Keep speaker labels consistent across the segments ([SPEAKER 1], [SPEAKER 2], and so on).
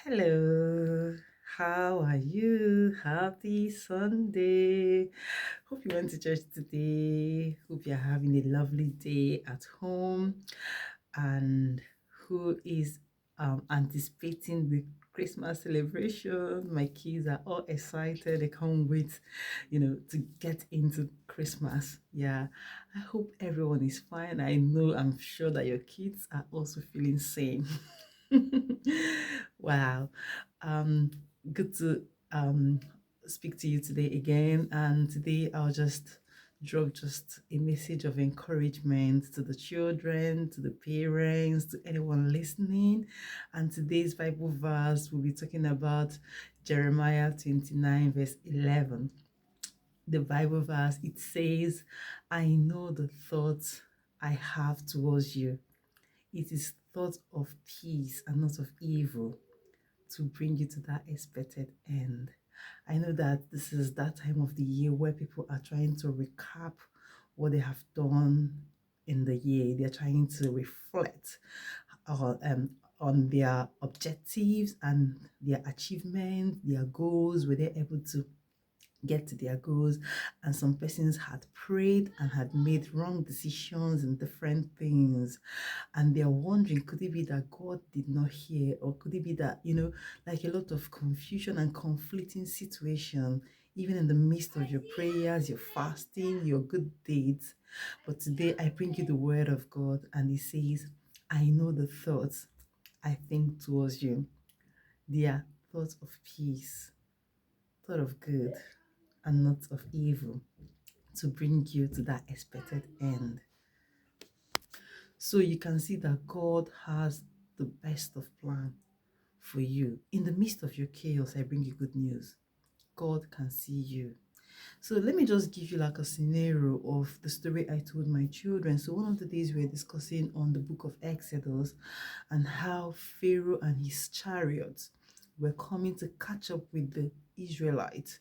[SPEAKER 1] Hello, how are you? Happy Sunday. Hope you went to church today. Hope you're having a lovely day at home. And who is anticipating the Christmas celebration? My kids are all excited. They can't wait, to get into Christmas. Yeah, I hope everyone is fine. I'm sure that your kids are also feeling same. Wow. Um, Good to speak to you today again. And today I'll just drop just a message of encouragement to the children, to the parents, to anyone listening. And today's Bible verse we'll be talking about Jeremiah 29, verse 11. The Bible verse, it says, I know the thoughts I have towards you. It is thoughts of peace and not of evil, to bring you to that expected end. I know that this is that time of the year where people are trying to recap what they have done in the year. They're trying to reflect on their objectives and their achievements, their goals. Were they able to get to their goals? And some persons had prayed and had made wrong decisions and different things, and they're wondering, could it be that God did not hear, or could it be that, like a lot of confusion and conflicting situation even in the midst of your prayers, your fasting, your good deeds. But today I bring you the word of God, and it says, I know the thoughts I think towards you. They are thoughts of peace, thought of good, and not of evil, to bring you to that expected end. So you can see that God has the best of plan for you. In the midst of your chaos, I bring you good news. God can see you. So let me just give you like a scenario of the story I told my children. So one of the days we were discussing on the book of Exodus and how Pharaoh and his chariots were coming to catch up with the Israelites,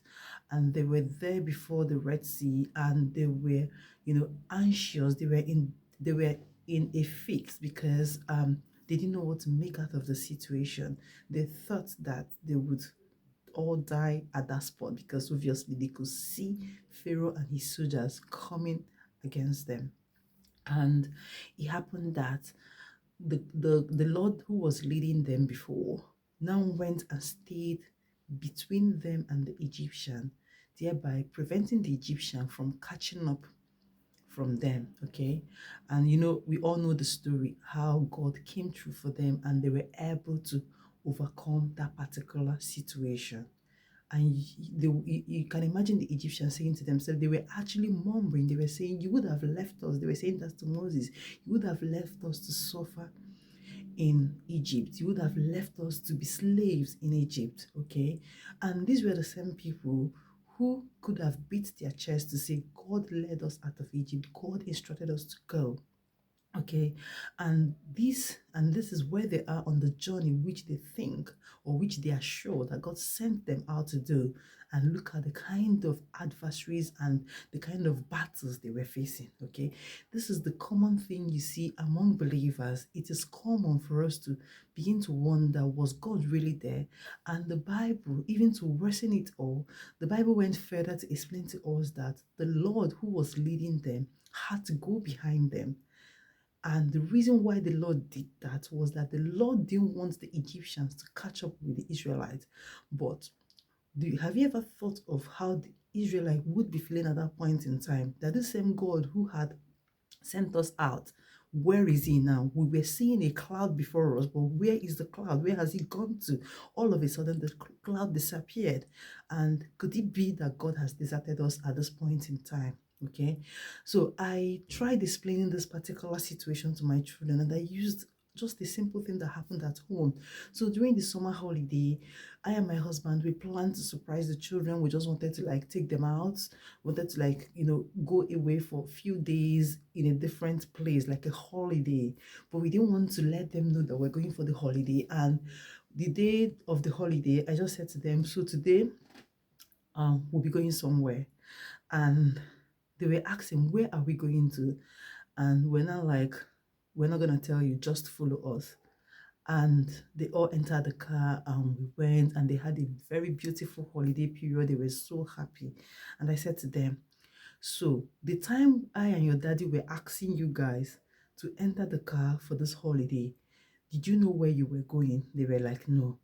[SPEAKER 1] and they were there before the Red Sea, and they were, anxious. They were in a fix because they didn't know what to make out of the situation. They thought that they would all die at that spot because obviously they could see Pharaoh and his soldiers coming against them. And it happened that the Lord who was leading them before now went and stayed between them and the Egyptian, thereby preventing the Egyptian from catching up from them. Okay. And we all know the story, how God came through for them and they were able to overcome that particular situation. And you can imagine the Egyptians saying to themselves, they were actually murmuring. They were saying, you would have left us. They were saying that to Moses. You would have left us to suffer in Egypt. You would have left us to be slaves in Egypt. Okay. And these were the same people who could have beat their chest to say, God led us out of Egypt. God instructed us to go. Okay, and this is where they are on the journey which they think, or which they are sure that God sent them out to do. And look at the kind of adversaries and the kind of battles they were facing. Okay, this is the common thing you see among believers. It is common for us to begin to wonder, was God really there? And the Bible, even to worsen it all, the Bible went further to explain to us that the Lord who was leading them had to go behind them. And the reason why the Lord did that was that the Lord didn't want the Egyptians to catch up with the Israelites. But have you ever thought of how the Israelite would be feeling at that point in time? That the same God who had sent us out, where is he now? We were seeing a cloud before us, but where is the cloud? Where has he gone to? All of a sudden, the cloud disappeared. And could it be that God has deserted us at this point in time? Okay, so I tried explaining this particular situation to my children, and I used just a simple thing that happened at home. So during the summer holiday, I and my husband, we planned to surprise the children. We just wanted to like take them out, wanted to like, go away for a few days in a different place, like a holiday. But we didn't want to let them know that we're going for the holiday. And the day of the holiday, I just said to them, so today we'll be going somewhere. And they were asking, where are we going to? And we're not like, we're not gonna tell you, just follow us. And they all entered the car and we went, and they had a very beautiful holiday period. They were so happy. And I said to them, so the time I and your daddy were asking you guys to enter the car for this holiday, did you know where you were going? They were like, no.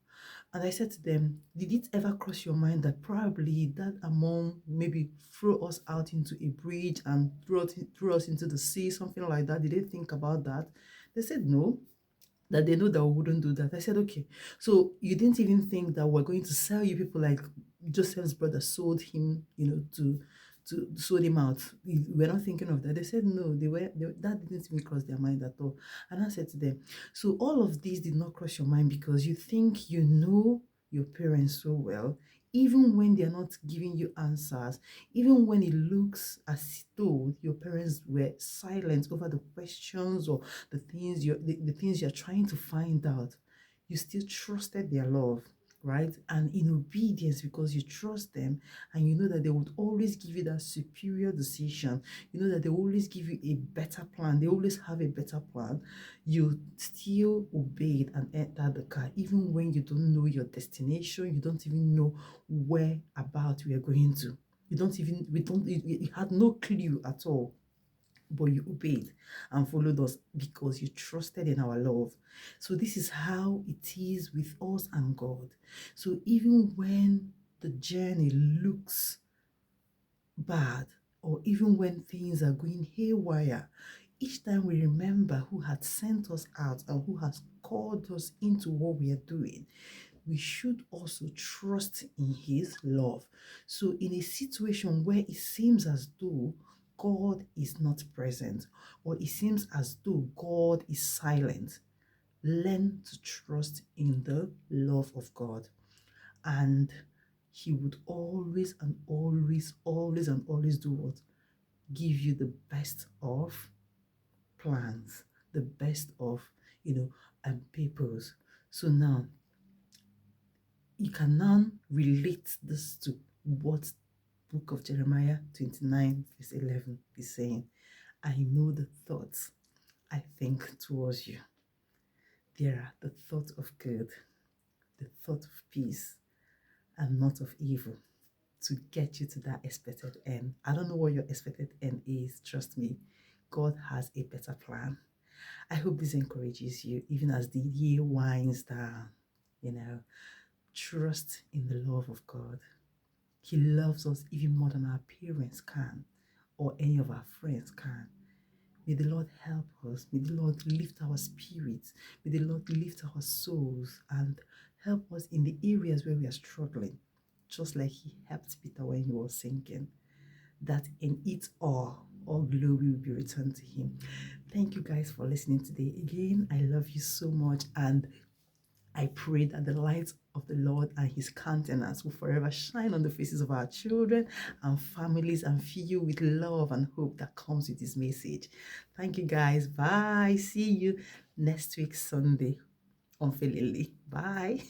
[SPEAKER 1] And I said to them, did it ever cross your mind that probably that among maybe throw us out into a bridge and throw us into the sea, something like that? Did they think about that? They said no, that they know that we wouldn't do that. I said, okay, so you didn't even think that we're going to sell you people like Joseph's brother sold him, to sold him out. We're not thinking of that. They said no, that didn't even cross their mind at all. And I said to them, so all of these did not cross your mind because you think you know your parents so well, even when they're not giving you answers, even when it looks as though your parents were silent over the questions or the things you're trying to find out, you still trusted their love, right? And in obedience, because you trust them and you know that they would always give you that superior decision, you know that they always give you a better plan, they always have a better plan, you still obeyed and entered the car, even when you don't know your destination, you don't even know where about we are going to. You had no clue at all, but you obeyed and followed us because you trusted in our love. So this is how it is with us and God. So even when the journey looks bad, or even when things are going haywire, each time we remember who had sent us out and who has called us into what we are doing, we should also trust in his love. So in a situation where it seems as though God is not present, or it seems as though God is silent, learn to trust in the love of God. And he would always and always, always and always do what? Give you the best of plans, the best of, and papers. So now you can now relate this to what book of Jeremiah 29 verse 11 is saying. I know the thoughts I think towards you. They are the thoughts of good, the thought of peace, and not of evil, to get you to that expected end. I don't know what your expected end is. Trust me, God has a better plan. I hope this encourages you, even as the year winds down. Trust in the love of God. He loves us even more than our parents can or any of our friends can. May the Lord help us. May the Lord lift our spirits. May the Lord lift our souls and help us in the areas where we are struggling, just like he helped Peter when he was sinking, that in it all glory will be returned to him. Thank you guys for listening today. Again, I love you so much, and I pray that the light of the Lord and his countenance will forever shine on the faces of our children and families and fill you with love and hope that comes with this message. Thank you guys. Bye. See you next week, Sunday, on Unfailingly. Bye.